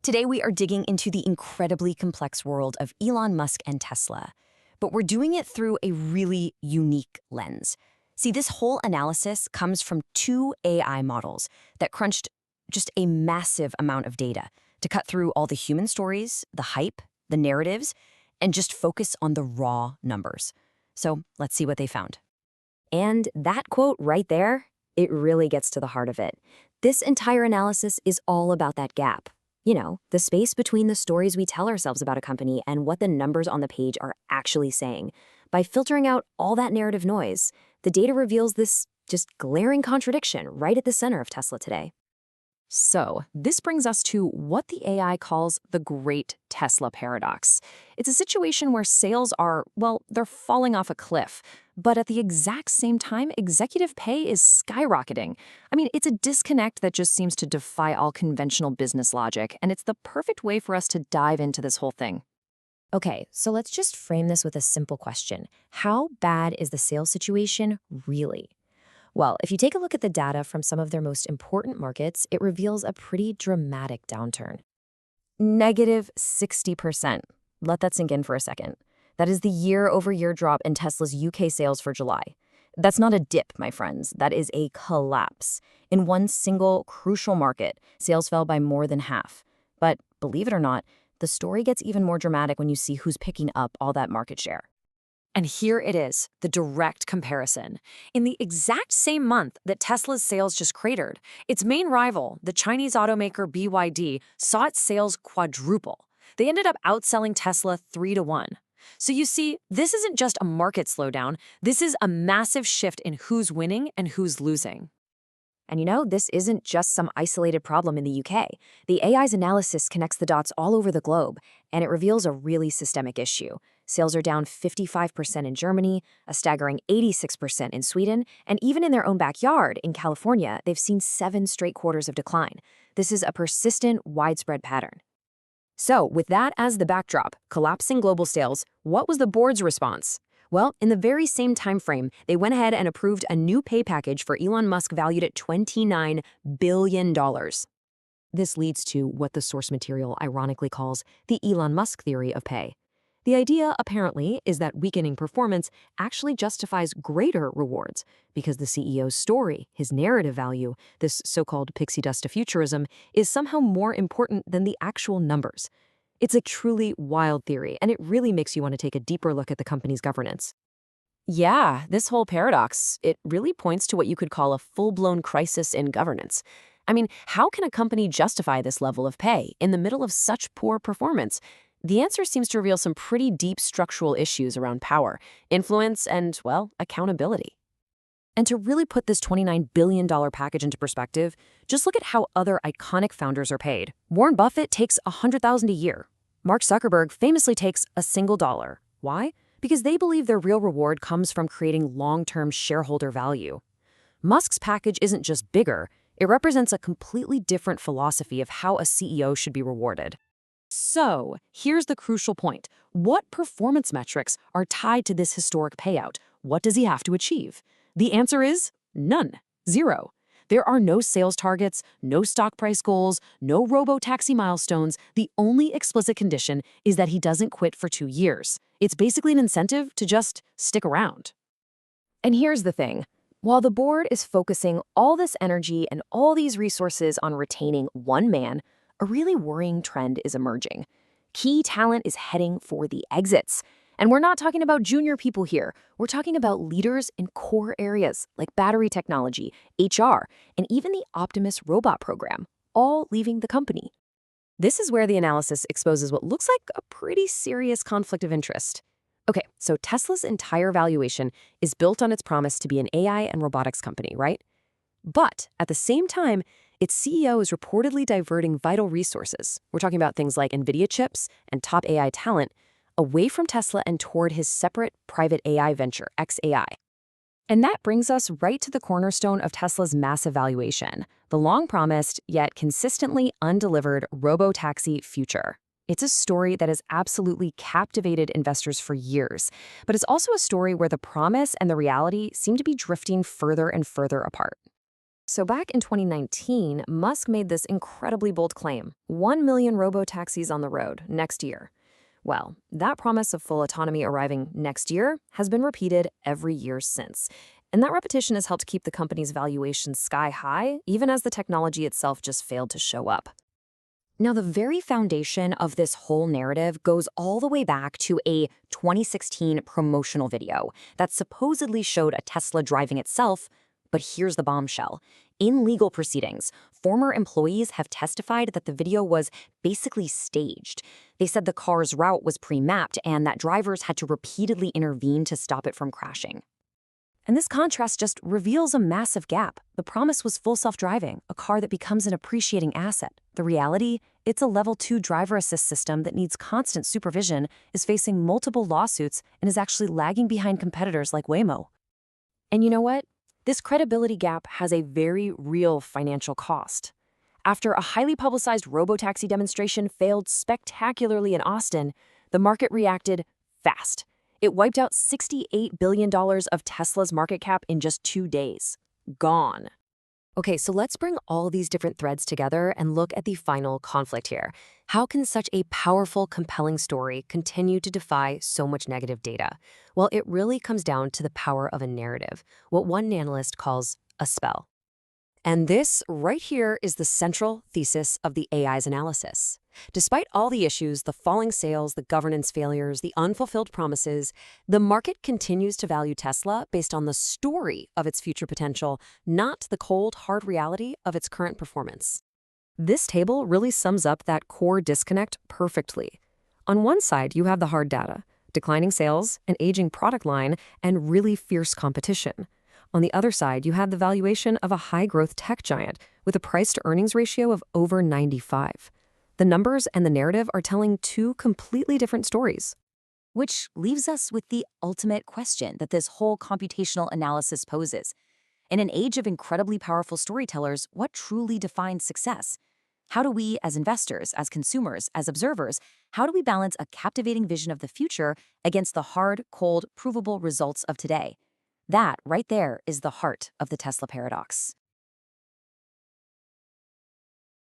Today, we are digging into the incredibly complex world of Elon Musk and Tesla, but we're doing it through a really unique lens. See, this whole analysis comes from two AI models that crunched just a massive amount of data to cut through all the human stories, the hype, the narratives, and just focus on the raw numbers. So let's see what they found. And that quote right there, it really gets to the heart of it. This entire analysis is all about that gap. You know, the space between the stories we tell ourselves about a company and what the numbers on the page are actually saying. By filtering out all that narrative noise, the data reveals this just glaring contradiction right at the center of Tesla today. So, this brings us to what the AI calls the Great Tesla Paradox. It's a situation where sales are, well, they're falling off a cliff, but at the exact same time, executive pay is skyrocketing. I mean, it's a disconnect that just seems to defy all conventional business logic, and it's the perfect way for us to dive into this whole thing. Okay, so let's just frame this with a simple question. How bad is the sales situation really? Well, if you take a look at the data from some of their most important markets, it reveals a pretty dramatic downturn. Negative 60%. Let that sink in for a second. That is the year-over-year drop in Tesla's UK sales for July. That's not a dip, my friends. That is a collapse. In one single crucial market, sales fell by more than half. But believe it or not, the story gets even more dramatic when you see who's picking up all that market share. And here it is, the direct comparison. In the exact same month that Tesla's sales just cratered, its main rival, the Chinese automaker BYD, saw its sales quadruple. They ended up outselling Tesla 3-1. So you see, this isn't just a market slowdown, this is a massive shift in who's winning and who's losing. And you know, this isn't just some isolated problem in the UK. The AI's analysis connects the dots all over the globe, and it reveals a really systemic issue. Sales are down 55% in Germany, a staggering 86% in Sweden, and even in their own backyard, in California, they've seen 7 straight quarters of decline. This is a persistent, widespread pattern. So, with that as the backdrop, collapsing global sales, what was the board's response? Well, in the very same time frame, they went ahead and approved a new pay package for Elon Musk valued at $29 billion. This leads to what the source material ironically calls the Elon Musk theory of pay. The idea, apparently, is that weakening performance actually justifies greater rewards because the CEO's story, his narrative value, this so-called pixie dust of futurism, is somehow more important than the actual numbers. It's a truly wild theory, and it really makes you want to take a deeper look at the company's governance. Yeah, this whole paradox, it really points to what you could call a full-blown crisis in governance. I mean, how can a company justify this level of pay in the middle of such poor performance? The answer seems to reveal some pretty deep structural issues around power, influence, and, well, accountability. And to really put this $29 billion package into perspective, just look at how other iconic founders are paid. Warren Buffett takes $100,000 a year. Mark Zuckerberg famously takes a single dollar. Why? Because they believe their real reward comes from creating long-term shareholder value. Musk's package isn't just bigger, it represents a completely different philosophy of how a CEO should be rewarded. So, here's the crucial point. What performance metrics are tied to this historic payout? What does he have to achieve? The answer is none. Zero. There are no sales targets, no stock price goals, no robo-taxi milestones. The only explicit condition is that he doesn't quit for 2 years. It's basically an incentive to just stick around. And here's the thing. While the board is focusing all this energy and all these resources on retaining one man, a really worrying trend is emerging. Key talent is heading for the exits. And we're not talking about junior people here. We're talking about leaders in core areas like battery technology, HR, and even the Optimus robot program, all leaving the company. This is where the analysis exposes what looks like a pretty serious conflict of interest. Okay, so Tesla's entire valuation is built on its promise to be an AI and robotics company, right? But at the same time, its CEO is reportedly diverting vital resources. We're talking about things like NVIDIA chips and top AI talent away from Tesla and toward his separate private AI venture, xAI. And that brings us right to the cornerstone of Tesla's massive valuation, the long-promised yet consistently undelivered robo-taxi future. It's a story that has absolutely captivated investors for years, but it's also a story where the promise and the reality seem to be drifting further and further apart. So back in 2019, Musk made this incredibly bold claim: 1 million robo-taxis on the road next year. Well, that promise of full autonomy arriving next year has been repeated every year since. And that repetition has helped keep the company's valuation sky high, even as the technology itself just failed to show up. Now, the very foundation of this whole narrative goes all the way back to a 2016 promotional video that supposedly showed a Tesla driving itself. But here's the bombshell. In legal proceedings, former employees have testified that the video was basically staged. They said the car's route was pre-mapped and that drivers had to repeatedly intervene to stop it from crashing. And this contrast just reveals a massive gap. The promise was full self-driving, a car that becomes an appreciating asset. The reality, it's a level 2 driver assist system that needs constant supervision, is facing multiple lawsuits, and is actually lagging behind competitors like Waymo. And you know what? This credibility gap has a very real financial cost. After a highly publicized robotaxi demonstration failed spectacularly in Austin, the market reacted fast. It wiped out $68 billion of Tesla's market cap in just 2 days. Gone. Okay, so let's bring all these different threads together and look at the final conflict here. How can such a powerful, compelling story continue to defy so much negative data? Well, it really comes down to the power of a narrative, what one analyst calls a spell. And this right here is the central thesis of the AI's analysis. Despite all the issues, the falling sales, the governance failures, the unfulfilled promises, the market continues to value Tesla based on the story of its future potential, not the cold, hard reality of its current performance. This table really sums up that core disconnect perfectly. On one side, you have the hard data: declining sales, an aging product line, and really fierce competition. On the other side, you have the valuation of a high-growth tech giant with a price-to-earnings ratio of over 95. The numbers and the narrative are telling two completely different stories. Which leaves us with the ultimate question that this whole computational analysis poses. In an age of incredibly powerful storytellers, what truly defines success? How do we, as investors, as consumers, as observers, how do we balance a captivating vision of the future against the hard, cold, provable results of today? That, right there, is the heart of the Tesla paradox.